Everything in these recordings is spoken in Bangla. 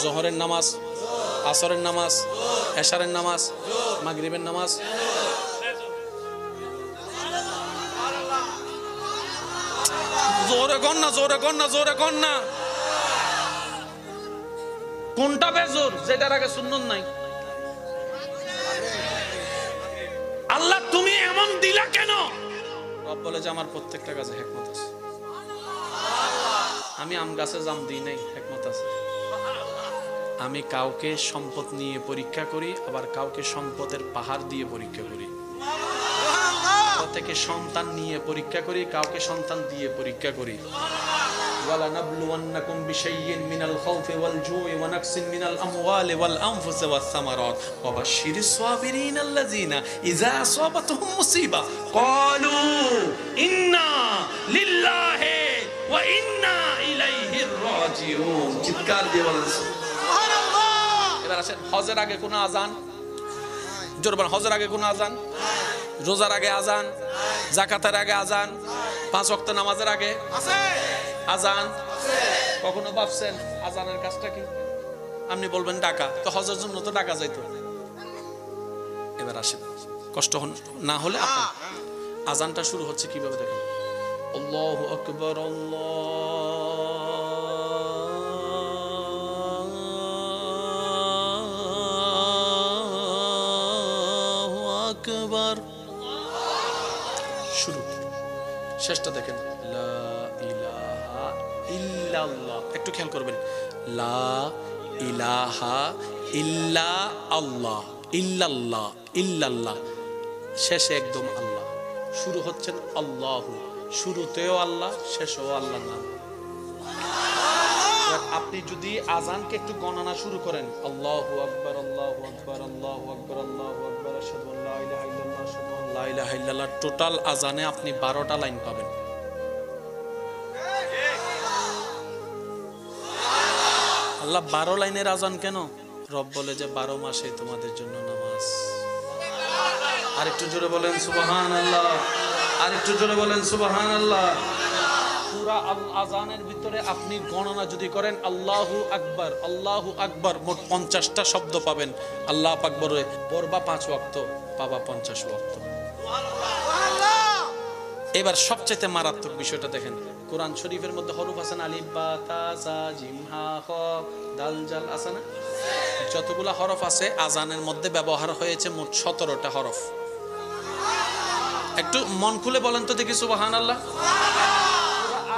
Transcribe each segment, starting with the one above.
জোহরের নামাজ, আসরের নামাজ, এশারের নামাজ, মাগরিবের নামাজ। জোরে কর না, জোরে কর না, জোরে কর না। কোনটা বেজোর যেটার আগে সুন্নত নাই? আল্লাহ তুমি এমন দিলা কেন? রব বলে যে আমার প্রত্যেকটা কাজে হিকমত আছে। আমি আম গাছে জাম দিই নাই, হিকমত আছে। আমি কাউকে সম্পদ নিয়ে পরীক্ষা করি, আবার কাউকে সম্পদের পাহাড় দিয়ে পরীক্ষা করি। থেকে সন্তান নিয়ে পরীক্ষা করি, কাউকে সন্তান দিয়ে পরীক্ষা করি। ওয়ালা নাবলুওয়ান্নাকুম বিশাইইন মিনাল খাউফি ওয়াল জুই ওয়া নাকসিন মিনাল আমওয়ালি ওয়াল আনফুসি ওয়াস সামারাত ওয়া বাশশিরিস সাবিরিন আল্লাযিনা ইযা আসাবাতুহুম মুসিবা ক্বালু ইন্না লিল্লাহি ওয়া ইন্না ইলাইহি রাজিউন। চিৎকার দিয়ে বলেন সুবহানাল্লাহ। এবার আসেন, হজের আগে কোন আযান? জোরে বলেন, হজের আগে কোন আযান? রোজার আগে আযান, যাকাতের আগে আযান, 5 ওয়াক্ত নামাজের আগে আছে আযান। কখনো ভাবছেন আযানের কাজটা কি? আপনি বলবেন ডাকা, তো হজের জন্য তো ডাকা যাইতো। এবার আসেন, কষ্ট না হলে আযানটা শুরু হচ্ছে কিভাবে দেখেন। আল্লাহু আকবার, আল্লাহু আকবার। শুরু, শেষটা দেখেন, লা ইলাহা ইল্লাল্লাহ। একটু খেয়াল করবেন, লা ইলাহা ইল্লা আল্লাহ, ইল্লাল্লাহ, ইল্লাল্লাহ, শেষে একদম আল্লাহ। শুরু হচ্ছেন আল্লাহু, শুরুতেও আল্লাহ, শেষেও আল্লাহর নাম। আপনি যদি আযানকে একটু গণনা শুরু করেন, আল্লাহু আকবার, আল্লাহু আকবার, আল্লাহু আকবার, আল্লাহু আকবার, আশহাদু আল্লা ইলাহা ইল্লাল্লাহ, আশহাদু আল্লা লা ইলাহা ইল্লাল্লাহ, টোটাল আযানে আপনি 12টা লাইন পাবেন। আল্লাহ 12 লাইনের আযান কেন? রব বলে যে 12 মাসে তোমাদের জন্য নামাজ। আর একটু জোরে বলেন সুবহানাল্লাহ, আর একটু জোরে বলেন সুবহানাল্লাহ। পুরা আযানের ভিতরে আপনি গণনা যদি করেন, আল্লাহু আকবার, আল্লাহু আকবার, মোট 50টা শব্দ পাবেন। আল্লাহ আকবরে পড়বা 5 ওয়াক্ত, পাবা 50 ওয়াক্ত। এবার সবচেয়ে মারাত্মক বিষয়টা দেখেন, কোরআন শরীফের মধ্যে হরফ আছে না, আলিফ বা তা সা জিম হা খ দাল জাল আছে না? যতগুলা হরফ আছে আযানের মধ্যে ব্যবহার হয়েছে মোট 17টা হরফ। একটু মন খুলে বলেন তো দেখি সুবহানাল্লাহ।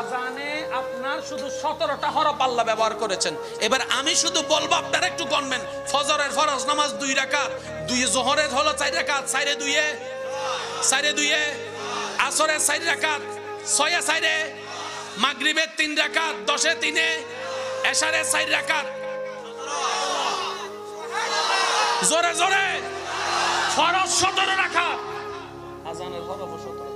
আযানে আপনার শুধু 17টা হরফ আল্লাহ ব্যবহার করেছেন। এবার আমি শুধু বলবো, আপনারা একটু গণবেন। ফজরের ফরজ নামাজ 2 রাকাত, 2 জোহরের হলো 4 রাকাত, 4 এ 2 এ 4 এ 2 এ, আসরের 4 রাকাত, 6 এ 4 এ, মাগরিবের 3 রাকাত, 10 এ 3 এ, এশারের 4 রাকাত। জোরে জোরে, ফরজ 17 রাকাত, আযানের হরফ 17।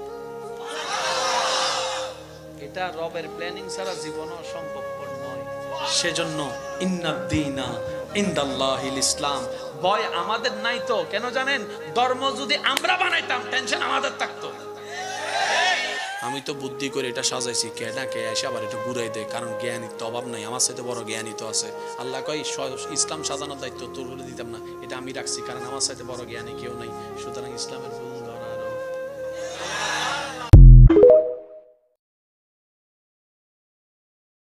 এটা রবের প্ল্যানিং ছাড়া জীবনও সম্ভবপর নয়। সেজন্য ইন্নাদ-দীনা ইনদাল্লাহিল ইসলাম। ভয় আমাদের নাই তো কেন জানেন? ধর্ম যদি আমরা বানাইতাম টেনশন আমাদের থাকতো। আমি তো বুদ্ধি করে এটা সাজাইছি, কে না কে এসে আবার এটা ঘুরাই দেয়, কারণ জ্ঞানীর তো অভাব নাই, আমার সাথে বড় জ্ঞানী তো আছে। আল্লাহ কয় ইসলাম সাজানোর দায়িত্ব তোর দিতাম না, এটা আমি রাখছি, কারণ আমার সাথে বড় জ্ঞানী কেউ নাই। সুতরাং ইসলামের